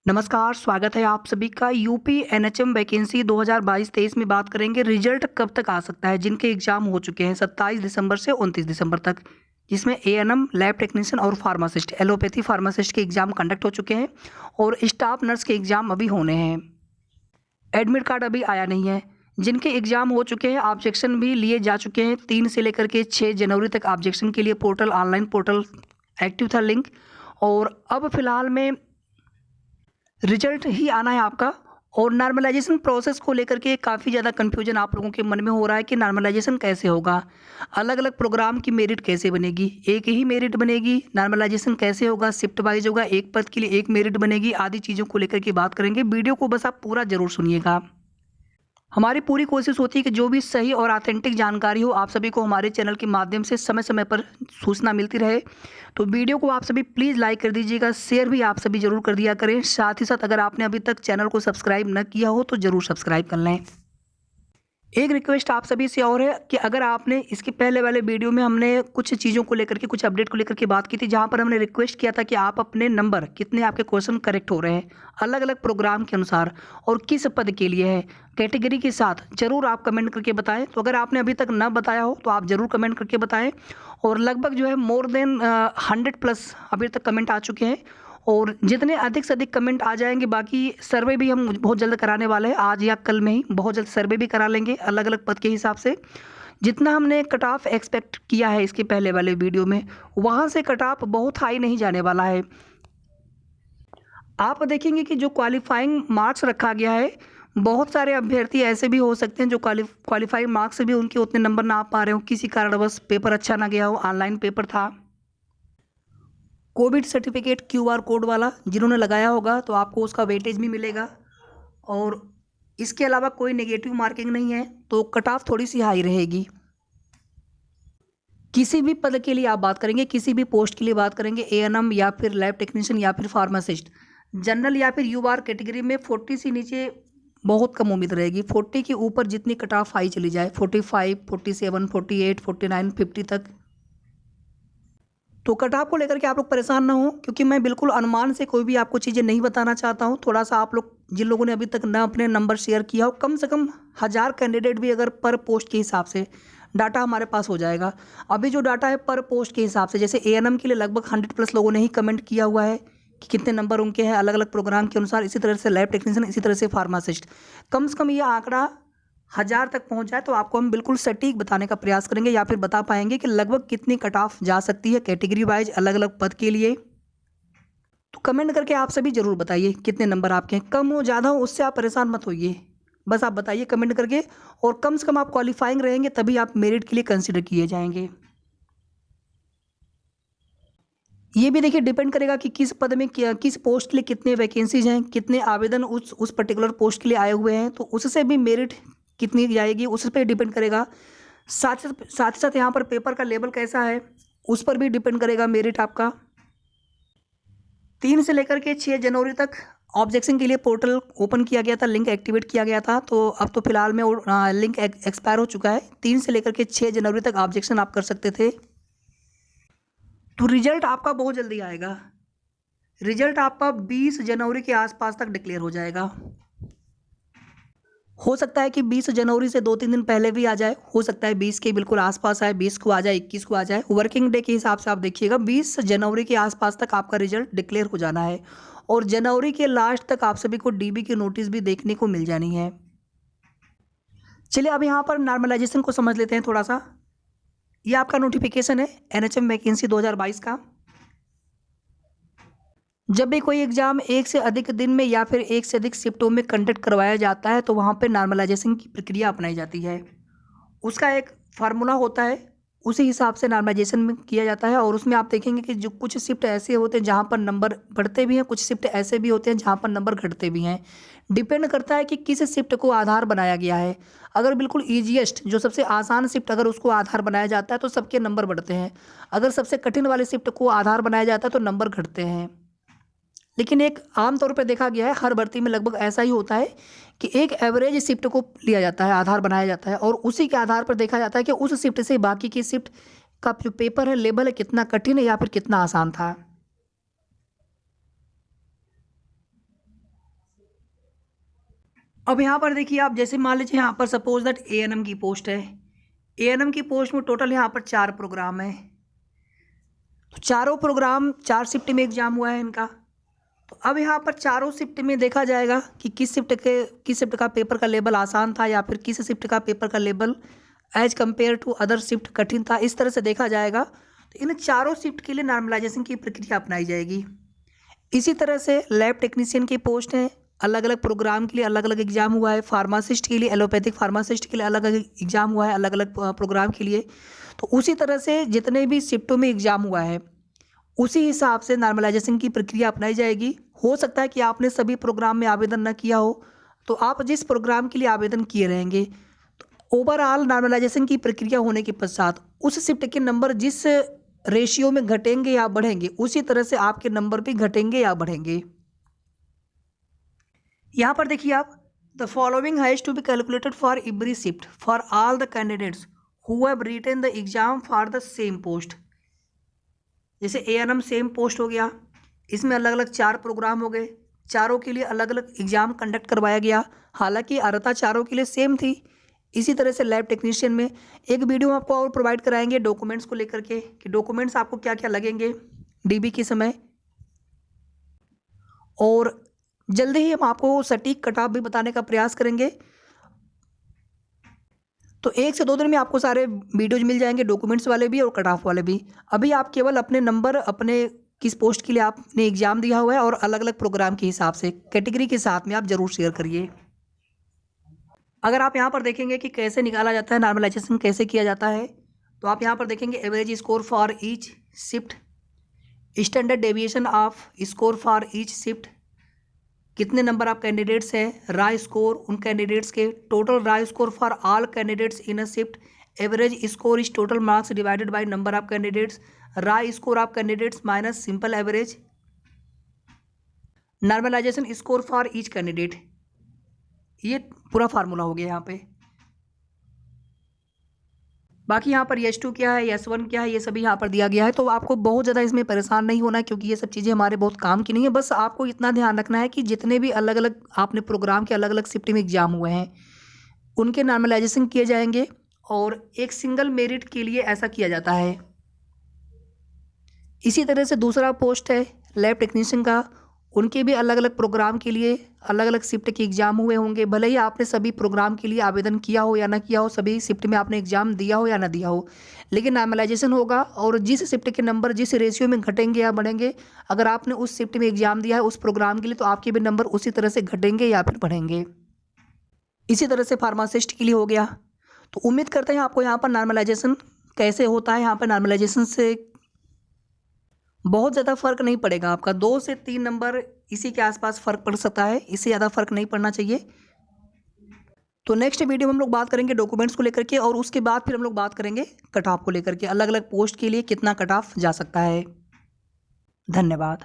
नमस्कार, स्वागत है आप सभी का। यूपी एनएचएम वैकेंसी 2022-23 में बात करेंगे। रिजल्ट कब तक आ सकता है? जिनके एग्ज़ाम हो चुके हैं 27 दिसंबर से 29 दिसंबर तक, जिसमें एएनएम, लैब टेक्नीशियन और फार्मासिस्ट, एलोपैथी फार्मासिस्ट के एग्ज़ाम कंडक्ट हो चुके हैं और स्टाफ नर्स के एग्ज़ाम अभी होने हैं। एडमिट कार्ड अभी आया नहीं है। जिनके एग्ज़ाम हो चुके हैं, ऑब्जेक्शन भी लिए जा चुके हैं। 3 से लेकर के 6 जनवरी तक ऑब्जेक्शन के लिए पोर्टल, ऑनलाइन पोर्टल एक्टिव था लिंक, और अब फ़िलहाल में रिजल्ट ही आना है आपका। और नॉर्मलाइजेशन प्रोसेस को लेकर के काफ़ी ज़्यादा कन्फ्यूजन आप लोगों के मन में हो रहा है कि नॉर्मलाइजेशन कैसे होगा, अलग अलग प्रोग्राम की मेरिट कैसे बनेगी, एक ही मेरिट बनेगी, नॉर्मलाइजेशन कैसे होगा, शिफ्ट वाइज होगा, एक पद के लिए एक मेरिट बनेगी, आदि चीज़ों को लेकर के बात करेंगे। वीडियो को बस आप पूरा ज़रूर सुनिएगा। हमारी पूरी कोशिश होती है कि जो भी सही और ऑथेंटिक जानकारी हो, आप सभी को हमारे चैनल के माध्यम से समय समय पर सूचना मिलती रहे। तो वीडियो को आप सभी प्लीज़ लाइक कर दीजिएगा, शेयर भी आप सभी ज़रूर कर दिया करें। साथ ही साथ अगर आपने अभी तक चैनल को सब्सक्राइब न किया हो तो ज़रूर सब्सक्राइब कर लें। एक रिक्वेस्ट आप सभी से और है कि अगर आपने इसके पहले वाले वीडियो में हमने कुछ चीज़ों को लेकर के, कुछ अपडेट को लेकर के बात की थी, जहाँ पर हमने रिक्वेस्ट किया था कि आप अपने नंबर, कितने आपके क्वेश्चन करेक्ट हो रहे हैं अलग अलग प्रोग्राम के अनुसार और किस पद के लिए है, कैटेगरी के साथ ज़रूर आप कमेंट करके बताएं। तो अगर आपने अभी तक ना बताया हो तो आप ज़रूर कमेंट करके बताएं। और लगभग जो है मोर देन 100+ अभी तक कमेंट आ चुके हैं, और जितने अधिक से अधिक कमेंट आ जाएंगे, बाकी सर्वे भी हम बहुत जल्द कराने वाले हैं, आज या कल में ही बहुत जल्द सर्वे भी करा लेंगे अलग अलग पद के हिसाब से। जितना हमने कट ऑफ एक्सपेक्ट किया है इसके पहले वाले वीडियो में, वहाँ से कट ऑफ बहुत हाई नहीं जाने वाला है। आप देखेंगे कि जो क्वालिफाइंग मार्क्स रखा गया है, बहुत सारे अभ्यर्थी ऐसे भी हो सकते हैं जो क्वालिफाइंग मार्क्स से भी उनके उतने नंबर ना आ पा रहे हो, किसी कारणवश पेपर अच्छा ना गया हो, ऑनलाइन पेपर था, कोविड सर्टिफिकेट क्यूआर कोड वाला जिन्होंने लगाया होगा तो आपको उसका वेटेज भी मिलेगा। और इसके अलावा कोई नेगेटिव मार्किंग नहीं है, तो कट ऑफ थोड़ी सी हाई रहेगी। किसी भी पद के लिए आप बात करेंगे, किसी भी पोस्ट के लिए बात करेंगे, एएनएम या फिर लैब टेक्नीशियन या फिर फार्मासिस्ट, जनरल या फिर यूआर कैटेगरी में 40 से नीचे बहुत कम उम्मीद रहेगी। 40 के ऊपर जितनी कट ऑफ हाई चली जाए, 45, 47, 48, 49, 50 तक, तो कट ऑफ को लेकर के आप लोग परेशान ना हो, क्योंकि मैं बिल्कुल अनुमान से कोई भी आपको चीज़ें नहीं बताना चाहता हूँ। थोड़ा सा आप लोग, जिन लोगों ने अभी तक ना अपने नंबर शेयर किया हो, कम से कम 1000 कैंडिडेट भी अगर पर पोस्ट के हिसाब से डाटा हमारे पास हो जाएगा। अभी जो डाटा है पर पोस्ट के हिसाब से, जैसे एएनएम के लिए लगभग 100+ लोगों ने ही कमेंट किया हुआ है कि कितने नंबर उनके हैं अलग अलग प्रोग्राम के अनुसार, इसी तरह से लैब टेक्नीशियन, इसी तरह से फार्मासिस्ट। कम से कम ये आंकड़ा 1000 तक पहुंच जाए तो आपको हम बिल्कुल सटीक बताने का प्रयास करेंगे, या फिर बता पाएंगे कि लगभग कितनी कट ऑफ जा सकती है कैटेगरी वाइज अलग अलग पद के लिए। तो कमेंट करके आप सभी जरूर बताइए कितने नंबर आपके हैं, कम हो ज़्यादा हो उससे आप परेशान मत होइए, बस आप बताइए कमेंट करके। और कम से कम आप क्वालिफाइंग रहेंगे तभी आप मेरिट के लिए कंसिडर किए जाएंगे। ये भी देखिए डिपेंड करेगा कि किस पद में किस पोस्ट के लिए कितने वैकेंसीज हैं, कितने आवेदन उस पर्टिकुलर पोस्ट के लिए आए हुए हैं, तो उससे भी मेरिट कितनी जाएगी उस पर डिपेंड करेगा। साथ ही साथ यहाँ पर पेपर का लेवल कैसा है उस पर भी डिपेंड करेगा मेरिट आपका। 3 से लेकर के 6 जनवरी तक ऑब्जेक्शन के लिए पोर्टल ओपन किया गया था, लिंक एक्टिवेट किया गया था। तो अब तो फिलहाल में लिंक एक्सपायर हो चुका है। 3 से लेकर के 6 जनवरी तक ऑब्जेक्शन आप कर सकते थे। तो रिजल्ट आपका बहुत जल्दी आएगा। रिजल्ट आपका 20 जनवरी के आसपास तक डिक्लेयर हो जाएगा। हो सकता है कि 20 जनवरी से 2-3 दिन पहले भी आ जाए, हो सकता है 20 के बिल्कुल आसपास आए, 20 को आ जाए, 21 को आ जाए। वर्किंग डे के हिसाब से आप देखिएगा 20 जनवरी के आसपास तक आपका रिजल्ट डिक्लेयर हो जाना है, और जनवरी के लास्ट तक आप सभी को डीबी की नोटिस भी देखने को मिल जानी है। चलिए अब यहाँ पर नॉर्मलाइजेशन को समझ लेते हैं थोड़ा सा। ये आपका नोटिफिकेशन है एनएचएम वैकेंसी 2022 का। जब भी कोई एग्ज़ाम एक से अधिक दिन में या फिर एक से अधिक शिफ्टों में कंडक्ट करवाया जाता है तो वहाँ पे नॉर्मलाइजेशन की प्रक्रिया अपनाई जाती है। उसका एक फार्मूला होता है, उसी हिसाब से नॉर्मलाइजेशन में किया जाता है। और उसमें आप देखेंगे कि जो कुछ शिफ्ट ऐसे होते हैं जहाँ पर नंबर बढ़ते भी हैं, कुछ शिफ्ट ऐसे भी होते हैं जहाँ पर नंबर घटते भी हैं। डिपेंड करता है कि किस शिफ्ट को आधार बनाया गया है। अगर बिल्कुल ईजीएस्ट, जो सबसे आसान शिफ्ट, अगर उसको आधार बनाया जाता है तो सबके नंबर बढ़ते हैं। अगर सबसे कठिन वाले शिफ्ट को आधार बनाया जाता है तो नंबर घटते हैं। लेकिन एक आम तौर पे देखा गया है, हर भर्ती में लगभग ऐसा ही होता है कि एक एवरेज शिफ्ट को लिया जाता है, आधार बनाया जाता है, और उसी के आधार पर देखा जाता है कि उस शिफ्ट से बाकी की शिफ्ट का जो पेपर है, लेवल है, कितना कठिन है या फिर कितना आसान था। अब यहाँ पर देखिए आप, जैसे मान लीजिए यहाँ पर सपोज दैट एएनएम की पोस्ट है। एएनएम की पोस्ट में टोटल यहाँ पर 4 प्रोग्राम है। तो चारों प्रोग्राम 4 शिफ्ट में एग्जाम हुआ है इनका। तो अब यहाँ पर चारों शिफ्ट में देखा जाएगा कि किस शिफ्ट का पेपर का लेवल आसान था या फिर किस शिफ्ट का पेपर का level as compare to other shift कठिन था। इस तरह से देखा जाएगा। तो इन चारों शिफ्ट के लिए नॉर्मलाइजेशन की प्रक्रिया अपनाई जाएगी। इसी तरह से लैब टेक्नीशियन की पोस्ट है, अलग अलग प्रोग्राम के लिए अलग अलग एग्जाम हुआ है। फार्मासिस्ट के लिए, एलोपैथिक फार्मासिस्ट के लिए अलग अलग एग्जाम हुआ है, अलग अलग प्रोग्राम के लिए। तो उसी तरह से जितने भी शिफ्टों में एग्जाम हुआ है उसी हिसाब से नॉर्मलाइजेशन की प्रक्रिया अपनाई जाएगी। हो सकता है कि आपने सभी प्रोग्राम में आवेदन न किया हो, तो आप जिस प्रोग्राम के लिए आवेदन किए रहेंगे, तो ओवरऑल नॉर्मलाइजेशन की प्रक्रिया होने के पश्चात उस शिफ्ट के नंबर जिस रेशियो में घटेंगे या बढ़ेंगे, उसी तरह से आपके नंबर भी घटेंगे या बढ़ेंगे। यहाँ पर देखिए आप, the following has to be calculated for every shift for all the candidates who have written the exam for the same post. जैसे एएनएम सेम पोस्ट हो गया, इसमें अलग अलग 4 प्रोग्राम हो गए, चारों के लिए अलग अलग एग्जाम कंडक्ट करवाया गया। हालांकि अर्हता चारों के लिए सेम थी। इसी तरह से लैब टेक्नीशियन में एक वीडियो हम आपको और प्रोवाइड कराएंगे डॉक्यूमेंट्स को लेकर के, कि डॉक्यूमेंट्स आपको क्या क्या लगेंगे डीबी के समय। और जल्दी ही हम आपको सटीक कट ऑफ भी बताने का प्रयास करेंगे। तो 1 से 2 दिन में आपको सारे वीडियोज मिल जाएंगे, डॉक्यूमेंट्स वाले भी और कट ऑफ वाले भी। अभी आप केवल अपने नंबर, अपने किस पोस्ट के लिए आपने एग्जाम दिया हुआ है और अलग अलग प्रोग्राम के हिसाब से कैटेगरी के साथ में आप जरूर शेयर करिए। अगर आप यहाँ पर देखेंगे कि कैसे निकाला जाता है, नॉर्मलाइजेशन कैसे किया जाता है, तो आप यहाँ पर देखेंगे average score for each shift, standard deviation of score for each shift, कितने नंबर ऑफ कैंडिडेट्स हैं, रा स्कोर उन कैंडिडेट्स के, total raw score for all candidates in a shift, average score is total marks divided by number of candidates, raw score of candidates minus simple average, normalization score for each candidate. ये पूरा formula हो गया यहाँ पे। बाकी यहाँ पर S2 क्या है, S1 क्या है, ये सभी यहाँ पर दिया गया है। तो आपको बहुत ज़्यादा इसमें परेशान नहीं होना है, क्योंकि ये सब चीज़ें हमारे बहुत काम की नहीं है। बस आपको इतना ध्यान रखना है कि जितने भी अलग अलग आपने प्रोग्राम के अलग अलग शिफ्ट में एग्जाम हुए हैं उनके नॉर्मलाइजेशन किए जाएंगे, और एक सिंगल मेरिट के लिए ऐसा किया जाता है। इसी तरह से दूसरा पोस्ट है लैब टेक्नीशियन का, उनके भी अलग अलग प्रोग्राम के लिए अलग अलग शिफ्ट के एग्जाम हुए होंगे। भले ही आपने सभी प्रोग्राम के लिए आवेदन किया हो या ना किया हो, सभी शिफ्ट में आपने एग्जाम दिया हो या ना दिया हो, लेकिन नॉर्मलाइजेशन होगा और जिस शिफ्ट के नंबर जिस रेशियो में घटेंगे या बढ़ेंगे, अगर आपने उस शिफ्ट में एग्जाम दिया है उस प्रोग्राम के लिए, तो आपके भी नंबर उसी तरह से घटेंगे या फिर बढ़ेंगे। इसी तरह से फार्मासिस्ट के लिए हो गया। तो उम्मीद करते हैं आपको यहाँ पर नॉर्मलाइजेशन कैसे होता है, यहाँ पर नॉर्मलाइजेशन से बहुत ज़्यादा फर्क नहीं पड़ेगा। आपका 2 से 3 नंबर इसी के आसपास फ़र्क पड़ सकता है, इससे ज़्यादा फर्क नहीं पड़ना चाहिए। तो नेक्स्ट वीडियो में हम लोग बात करेंगे डॉक्यूमेंट्स को लेकर के, और उसके बाद फिर हम लोग बात करेंगे कट ऑफ को लेकर के, अलग अलग पोस्ट के लिए कितना कट ऑफ जा सकता है। धन्यवाद।